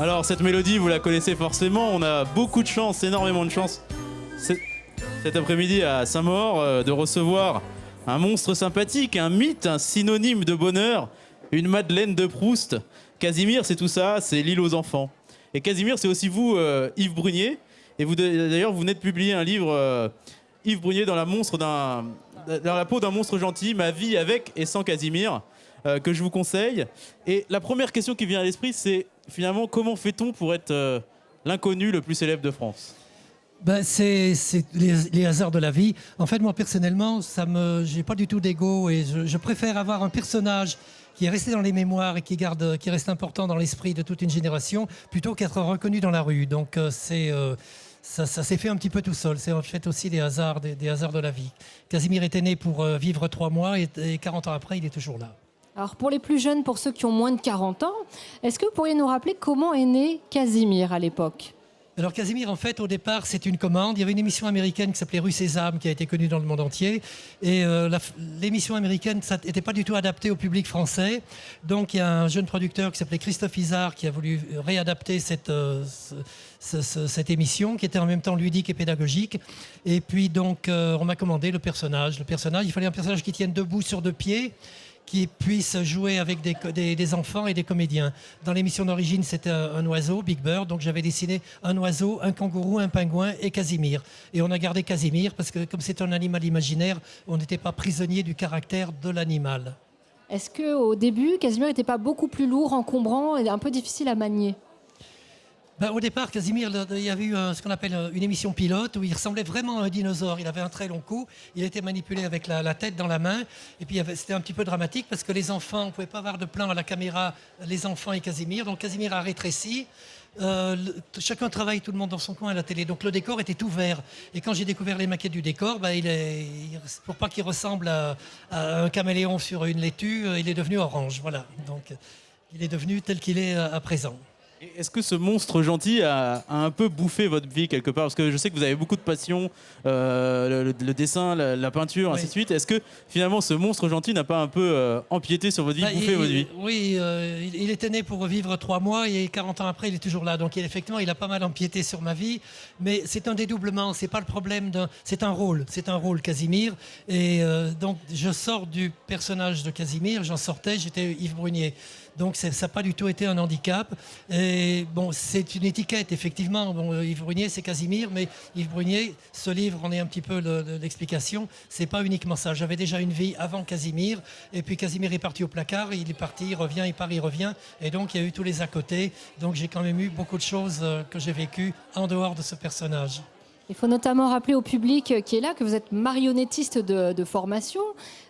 Alors cette mélodie, vous la connaissez forcément, on a beaucoup de chance, énormément de chance cet après-midi à Saint-Maur de recevoir un monstre sympathique, un mythe, un synonyme de bonheur, une Madeleine de Proust. Casimir, c'est tout ça, c'est l'île aux enfants. Et Casimir, c'est aussi vous, Yves Brunier. Et vous, d'ailleurs, vous venez de publier un livre, Yves Brunier, dans la peau d'un monstre gentil, ma vie avec et sans Casimir, que je vous conseille. Et la première question qui vient à l'esprit, c'est finalement, comment fait-on pour être l'inconnu le plus célèbre de France ? C'est les hasards de la vie. En fait, moi, personnellement, j'ai pas du tout d'ego et je préfère avoir un personnage qui est resté dans les mémoires et qui reste important dans l'esprit de toute une génération, plutôt qu'être reconnu dans la rue. Donc, ça s'est fait un petit peu tout seul. C'est en fait aussi des hasards de la vie. Casimir était né pour vivre 3 mois et 40 ans après, il est toujours là. Alors pour les plus jeunes, pour ceux qui ont moins de 40 ans, est-ce que vous pourriez nous rappeler comment est né Casimir à l'époque ? Alors Casimir, en fait, au départ, c'est une commande. Il y avait une émission américaine qui s'appelait Rue Sésame, qui a été connue dans le monde entier. Et l'émission américaine, ça n'était pas du tout adapté au public français. Donc il y a un jeune producteur qui s'appelait Christophe Isard qui a voulu réadapter cette émission, qui était en même temps ludique et pédagogique. Et puis donc, on m'a commandé le personnage. Il fallait un personnage qui tienne debout sur 2 pieds, qui puisse jouer avec des enfants et des comédiens. Dans l'émission d'origine, c'était un oiseau, Big Bird, donc j'avais dessiné un oiseau, un kangourou, un pingouin et Casimir. Et on a gardé Casimir parce que comme c'est un animal imaginaire, on n'était pas prisonnier du caractère de l'animal. Est-ce qu'au début, Casimir n'était pas beaucoup plus lourd, encombrant et un peu difficile à manier ? Au départ, Casimir, il y avait eu ce qu'on appelle une émission pilote où il ressemblait vraiment à un dinosaure. Il avait un très long cou, il était manipulé avec la tête dans la main. Et puis c'était un petit peu dramatique parce que les enfants, on ne pouvait pas avoir de plan à la caméra, les enfants et Casimir. Donc Casimir a rétréci. Chacun travaille, tout le monde dans son coin à la télé. Donc le décor était ouvert. Et quand j'ai découvert les maquettes du décor, pour pas qu'il ressemble à un caméléon sur une laitue, il est devenu orange. Voilà. Donc il est devenu tel qu'il est à présent. Est-ce que ce monstre gentil a un peu bouffé votre vie quelque part ? Parce que je sais que vous avez beaucoup de passion, le dessin, la peinture, ainsi de suite. Est-ce que finalement ce monstre gentil n'a pas un peu empiété sur votre vie, bouffé votre vie ? Oui, il était né pour vivre 3 mois et 40 ans après, il est toujours là. Donc effectivement, il a pas mal empiété sur ma vie. Mais c'est un dédoublement, c'est pas le problème c'est un rôle, Casimir. Et donc je sors du personnage de Casimir, j'étais Yves Brunier. Donc ça n'a pas du tout été un handicap. Et bon, c'est une étiquette, effectivement. Bon, Yves Brunier, c'est Casimir, mais Yves Brunier, ce livre en est un petit peu l'explication. C'est pas uniquement ça. J'avais déjà une vie avant Casimir, et puis Casimir est parti au placard, il est parti, il revient, il part, il revient. Et donc il y a eu tous les à côté. Donc j'ai quand même eu beaucoup de choses que j'ai vécues en dehors de ce personnage. Il faut notamment rappeler au public qui est là que vous êtes marionnettiste de formation,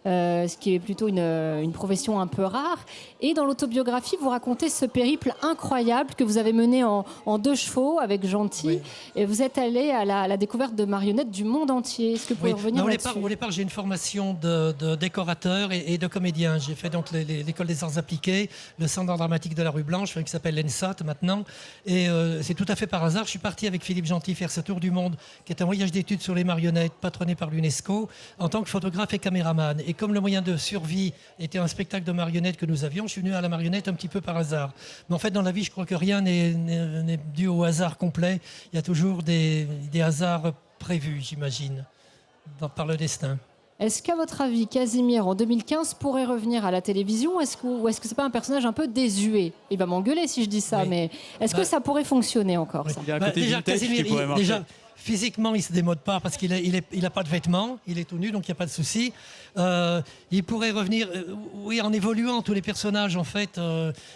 ce qui est plutôt une profession un peu rare. Et dans l'autobiographie, vous racontez ce périple incroyable que vous avez mené en 2 chevaux avec Gentil. Oui. Et vous êtes allé à la découverte de marionnettes du monde entier. Est-ce que vous pouvez revenir là-dessus ? Au départ, j'ai une formation de décorateur et de comédien. J'ai fait donc l'école des arts appliqués, le centre d'art dramatique de la rue Blanche, qui s'appelle l'ENSAT maintenant. Et c'est tout à fait par hasard. Je suis parti avec Philippe Gentil faire ce tour du monde, qui est un voyage d'études sur les marionnettes patronné par l'UNESCO, en tant que photographe et caméraman. Et comme le moyen de survie était un spectacle de marionnettes que nous avions, je suis venu à la marionnette un petit peu par hasard. Mais en fait, dans la vie, je crois que rien n'est dû au hasard complet. Il y a toujours des hasards prévus, j'imagine, par le destin. Est-ce qu'à votre avis, Casimir, en 2015, pourrait revenir à la télévision ? Ou est-ce que c'est pas un personnage un peu désuet ? Il va m'engueuler si je dis ça, oui. Mais est-ce que ça pourrait fonctionner encore ça ? Il y a un côté déjà, Casimir, qui pourrait marcher. Physiquement, il ne se démode pas parce qu'il n'a pas de vêtements, il est tout nu, donc il n'y a pas de souci. Il pourrait revenir, oui, en évoluant, tous les personnages, en fait,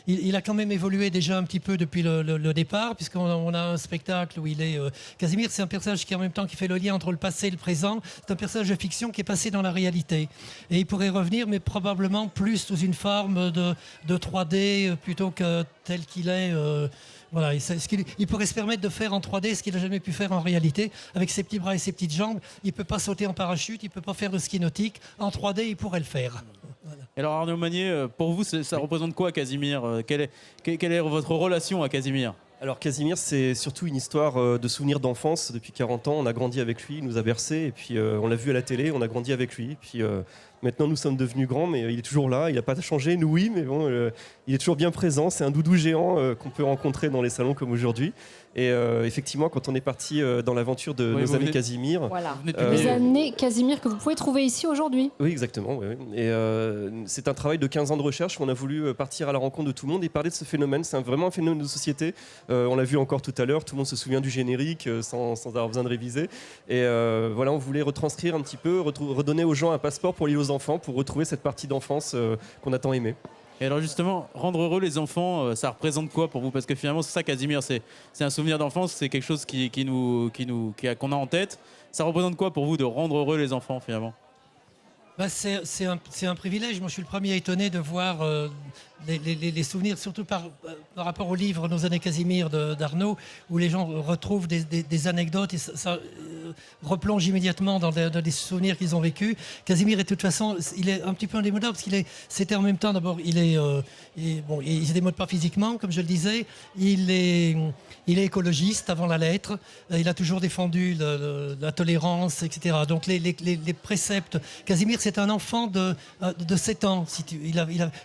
il a quand même évolué déjà un petit peu depuis le départ, puisqu'on a un spectacle où il est... Casimir, c'est un personnage qui, en même temps, qui fait le lien entre le passé et le présent. C'est un personnage de fiction qui est passé dans la réalité. Et il pourrait revenir, mais probablement plus sous une forme de 3D, plutôt que tel qu'il est... Voilà, il pourrait se permettre de faire en 3D ce qu'il n'a jamais pu faire en réalité. Avec ses petits bras et ses petites jambes, il ne peut pas sauter en parachute, il ne peut pas faire de ski nautique. En 3D, il pourrait le faire. Voilà. Alors Arnaud Magnier, pour vous, ça représente quoi Casimir ? Quelle est votre relation à Casimir ? Alors Casimir, c'est surtout une histoire de souvenirs d'enfance. Depuis 40 ans, on a grandi avec lui, il nous a bercés, et puis on l'a vu à la télé, on a grandi avec lui. Et puis Maintenant, nous sommes devenus grands, mais il est toujours là. Il n'a pas changé, nous oui, mais bon, il est toujours bien présent. C'est un doudou géant qu'on peut rencontrer dans les salons comme aujourd'hui. Et effectivement, quand on est parti dans l'aventure de nos amis Casimir... Voilà, les années Casimir que vous pouvez trouver ici aujourd'hui. Oui, exactement. Oui. Et c'est un travail de 15 ans de recherche où on a voulu partir à la rencontre de tout le monde et parler de ce phénomène. C'est vraiment un phénomène de société. On l'a vu encore tout à l'heure, tout le monde se souvient du générique sans avoir besoin de réviser. Et voilà, on voulait retranscrire un petit peu, redonner aux gens un passeport pour lire aux enfants, pour retrouver cette partie d'enfance qu'on a tant aimée. Et alors justement, rendre heureux les enfants, ça représente quoi pour vous? Parce que finalement, c'est ça, Casimir, c'est un souvenir d'enfance, c'est quelque chose qu'on a en tête. Ça représente quoi pour vous de rendre heureux les enfants finalement? C'est un privilège. Moi, je suis le premier étonné de voir les souvenirs, surtout par rapport au livre Nos années Casimir d'Arnaud, où les gens retrouvent des anecdotes et ça replonge immédiatement dans des souvenirs qu'ils ont vécus. Casimir, de toute façon, il est un petit peu indémodable parce c'était en même temps, d'abord, il se démode pas physiquement, comme je le disais. Il est écologiste avant la lettre. Il a toujours défendu la tolérance, etc. Donc les préceptes. Casimir, c'est un enfant de 7 ans.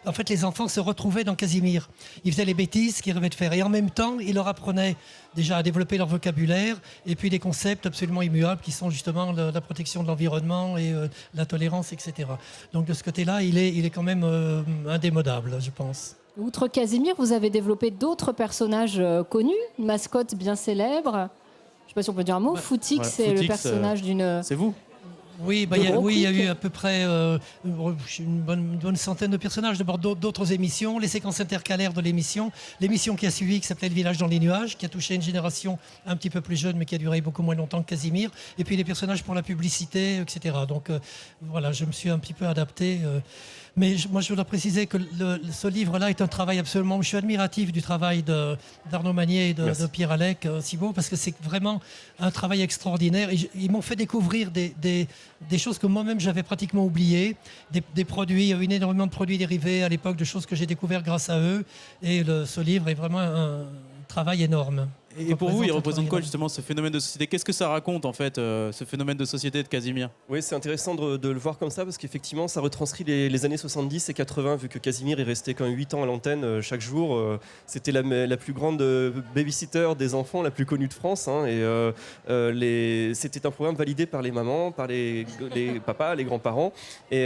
En fait, les enfants se retrouvaient dans Casimir. Il faisait les bêtises qu'il rêvait de faire. Et en même temps, il leur apprenait déjà à développer leur vocabulaire et puis des concepts absolument immuables qui sont justement la protection de l'environnement et la tolérance, etc. Donc de ce côté-là, il est quand même indémodable, je pense. Outre Casimir, vous avez développé d'autres personnages connus, une mascotte bien célèbre. Je ne sais pas si on peut dire un mot. Footix, c'est le personnage d'une... C'est vous? Oui, il y a eu à peu près une bonne centaine de personnages. D'abord d'autres émissions, les séquences intercalaires de l'émission qui a suivi, qui s'appelait Le village dans les nuages, qui a touché une génération un petit peu plus jeune, mais qui a duré beaucoup moins longtemps que Casimir. Et puis les personnages pour la publicité, etc. Donc voilà, je me suis un petit peu adapté. Mais moi, je voudrais préciser que ce livre-là est un travail absolument... Je suis admiratif du travail d'Arnaud Magnier et de Pierre-Alec Cibaud, parce que c'est vraiment un travail extraordinaire. Et ils m'ont fait découvrir des choses que moi-même j'avais pratiquement oubliées, des produits, il y a eu énormément de produits dérivés à l'époque, de choses que j'ai découvertes grâce à eux. Et ce livre est vraiment un travail énorme. Et pour vous, il représente quoi justement ce phénomène de société? Qu'est-ce que ça raconte en fait, ce phénomène de société de Casimir? Oui, c'est intéressant de le voir comme ça parce qu'effectivement, ça retranscrit les années 70 et 80, vu que Casimir est resté quand même 8 ans à l'antenne chaque jour. C'était la plus grande babysitter des enfants, la plus connue de France. Hein, et c'était un programme validé par les mamans, par les papas, les grands-parents. Et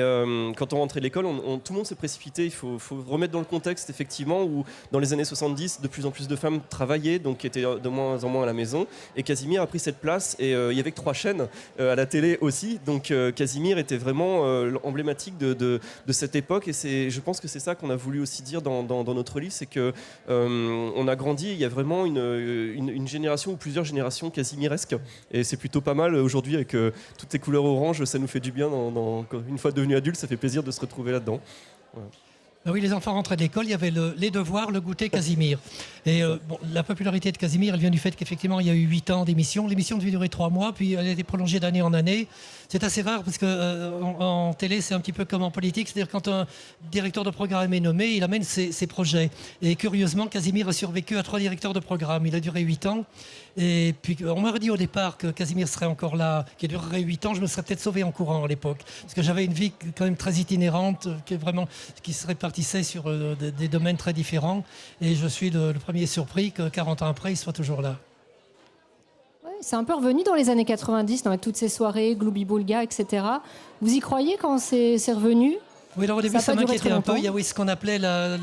quand on rentrait de l'école, tout le monde s'est précipité. Il faut remettre dans le contexte, effectivement, où dans les années 70, de plus en plus de femmes travaillaient, donc étaient de moins en moins à la maison, et Casimir a pris cette place, et il y avait que 3 chaînes à la télé aussi, donc Casimir était vraiment emblématique de cette époque, et je pense que c'est ça qu'on a voulu aussi dire dans notre livre, c'est que on a grandi, il y a vraiment une génération ou plusieurs générations casimiresques, et c'est plutôt pas mal aujourd'hui avec toutes ces couleurs orange, ça nous fait du bien, une fois devenu adulte, ça fait plaisir de se retrouver là-dedans. Voilà. Ben oui, les enfants rentraient de l'école, il y avait les devoirs, le goûter Casimir. Et la popularité de Casimir, elle vient du fait qu'effectivement, il y a eu 8 ans d'émission. L'émission devait durer 3 mois, puis elle a été prolongée d'année en année. C'est assez rare parce qu'en télé, c'est un petit peu comme en politique. C'est-à-dire quand un directeur de programme est nommé, il amène ses projets. Et curieusement, Casimir a survécu à 3 directeurs de programme. Il a duré 8 ans. Et puis, on m'aurait dit au départ que Casimir serait encore là, qu'il durerait 8 ans. Je me serais peut-être sauvé en courant à l'époque. Parce que j'avais une vie quand même très itinérante, qui se répartissait sur des domaines très différents. Et je suis le premier surpris que 40 ans après, il soit toujours là. Ouais, c'est un peu revenu dans les années 90, avec toutes ces soirées, Glooby-Boulga, etc. Vous y croyez quand c'est revenu ? Oui, alors au début, ça m'inquiétait un peu. Il y a ce qu'on appelait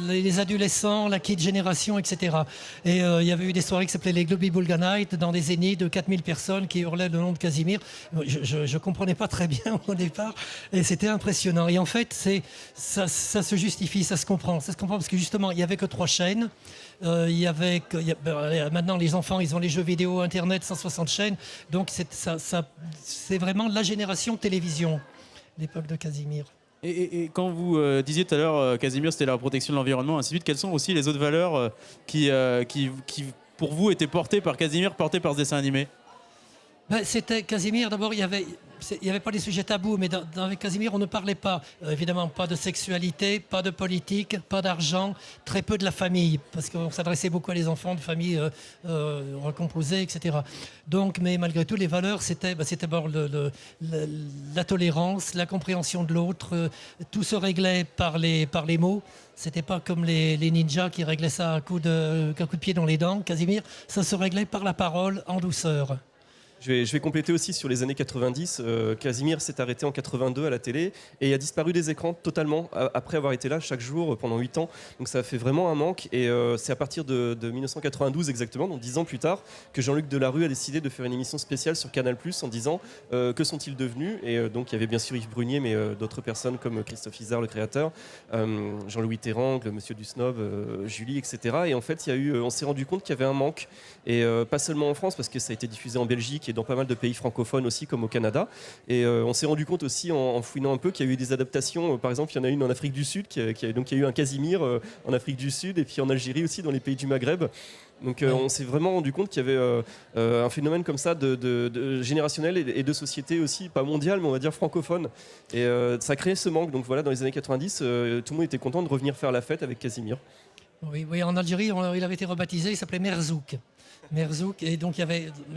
les adolescents, la kid génération, etc. Et il y avait eu des soirées qui s'appelaient les Glooby-Boulga Night, dans des zéniths de 4000 personnes qui hurlaient le nom de Casimir. Je ne comprenais pas très bien au départ, et c'était impressionnant. Et en fait, ça se justifie, ça se comprend parce que justement, il n'y avait que 3 chaînes. Maintenant, les enfants, ils ont les jeux vidéo, Internet, 160 chaînes. Donc, c'est vraiment la génération télévision, l'époque de Casimir. Et quand vous disiez tout à l'heure, Casimir, c'était la protection de l'environnement, ainsi de suite, quelles sont aussi les autres valeurs qui, pour vous, étaient portées par Casimir, portées par ce dessin animé? C'était Casimir, d'abord, il y avait il n'y avait pas des sujets tabous, mais avec Casimir, on ne parlait pas, évidemment, pas de sexualité, pas de politique, pas d'argent, très peu de la famille, parce qu'on s'adressait beaucoup à les enfants de familles recomposées, etc. Donc, mais malgré tout, les valeurs, c'était d'abord la tolérance, la compréhension de l'autre. Tout se réglait par les mots. C'était pas comme les ninjas qui réglaient ça à coup de pied dans les dents. Casimir, ça se réglait par la parole, en douceur. Je vais compléter aussi sur les années 90. Casimir s'est arrêté en 82 à la télé et a disparu des écrans totalement après avoir été là chaque jour pendant 8 ans. Donc ça a fait vraiment un manque. Et c'est à partir de 1992 exactement, donc 10 ans plus tard, que Jean-Luc Delarue a décidé de faire une émission spéciale sur Canal+, en disant que sont-ils devenus. Et donc il y avait bien sûr Yves Brunier, mais d'autres personnes comme Christophe Izard, le créateur, Jean-Louis Terrangle, Monsieur Dusnob, Julie, etc. Et en fait, on s'est rendu compte qu'il y avait un manque. Et pas seulement en France, parce que ça a été diffusé en Belgique et dans pas mal de pays francophones aussi, comme au Canada. Et on s'est rendu compte aussi, en fouinant un peu, qu'il y a eu des adaptations. Par exemple, il y en a une en Afrique du Sud, donc il y a eu un Casimir en Afrique du Sud, et puis en Algérie aussi, dans les pays du Maghreb. Donc on s'est vraiment rendu compte qu'il y avait un phénomène comme ça de générationnel et de société aussi, pas mondiale, mais on va dire francophone. Et ça a créé ce manque. Donc voilà, dans les années 90, tout le monde était content de revenir faire la fête avec Casimir. Oui, en Algérie, il avait été rebaptisé, il s'appelait Merzouk. Et donc il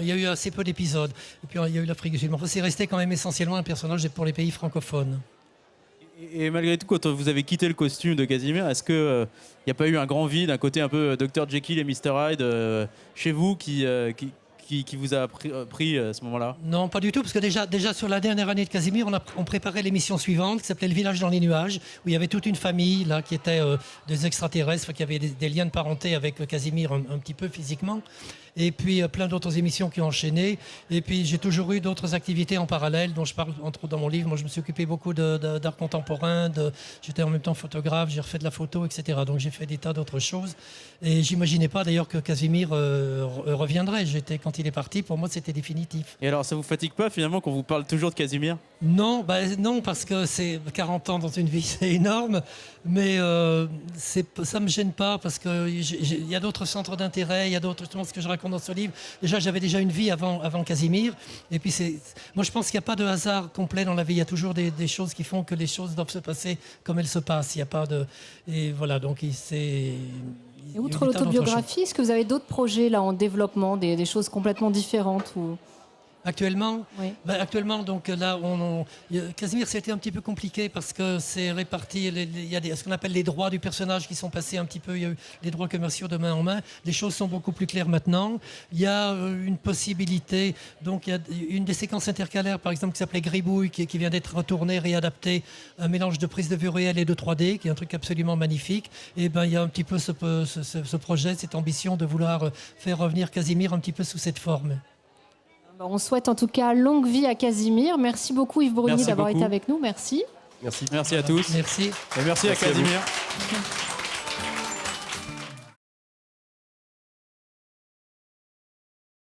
y a eu assez peu d'épisodes. Et puis il y a eu l'Afrique du Sud. Mais enfin, c'est resté quand même essentiellement un personnage pour les pays francophones. Et malgré tout, quand vous avez quitté le costume de Casimir, est-ce qu'il n'y a pas eu un grand vide, un côté un peu Dr Jekyll et Mr Hyde chez vous qui vous a pris à ce moment-là? Non, pas du tout, parce que déjà sur la dernière année de Casimir, on préparait l'émission suivante qui s'appelait Le village dans les nuages, où il y avait toute une famille là qui était des extraterrestres, qui avaient des liens de parenté avec Casimir un petit peu physiquement. Et puis plein d'autres émissions qui ont enchaîné. Et puis j'ai toujours eu d'autres activités en parallèle dont je parle entre autres dans mon livre. Moi je me suis occupé beaucoup d'art contemporain, j'étais en même temps photographe, j'ai refait de la photo, etc. Donc j'ai fait des tas d'autres choses. Et j'imaginais pas d'ailleurs que Casimir reviendrait. Quand il est parti, pour moi c'était définitif. Et alors ça vous fatigue pas finalement qu'on vous parle toujours de Casimir? Non, non, parce que c'est 40 ans dans une vie, c'est énorme. Mais ça me gêne pas parce qu'il y a d'autres centres d'intérêt, il y a d'autres choses que je raconte dans ce livre. J'avais déjà une vie avant Casimir. Et puis moi je pense qu'il n'y a pas de hasard complet dans la vie. Il y a toujours des choses qui font que les choses doivent se passer comme elles se passent. Il n'y a pas de... Et voilà, donc c'est... Et outre l'autobiographie, est-ce que vous avez d'autres projets là en développement, des choses complètement différentes ou... Actuellement, oui. Actuellement, donc là, Casimir, c'était un petit peu compliqué parce que c'est réparti. Il y a ce qu'on appelle les droits du personnage qui sont passés un petit peu. Il y a eu les droits commerciaux de main en main. Les choses sont beaucoup plus claires maintenant. Il y a une possibilité. Donc, il y a une des séquences intercalaires, par exemple, qui s'appelait Gribouille, qui vient d'être retournée, réadaptée, un mélange de prise de vue réelle et de 3D, qui est un truc absolument magnifique. Et ben, il y a un petit peu ce projet, cette ambition de vouloir faire revenir Casimir un petit peu sous cette forme. On souhaite en tout cas longue vie à Casimir. Merci beaucoup Yves Brunier d'avoir été avec nous. Merci. Merci. Merci à tous. Merci. Et merci à Casimir.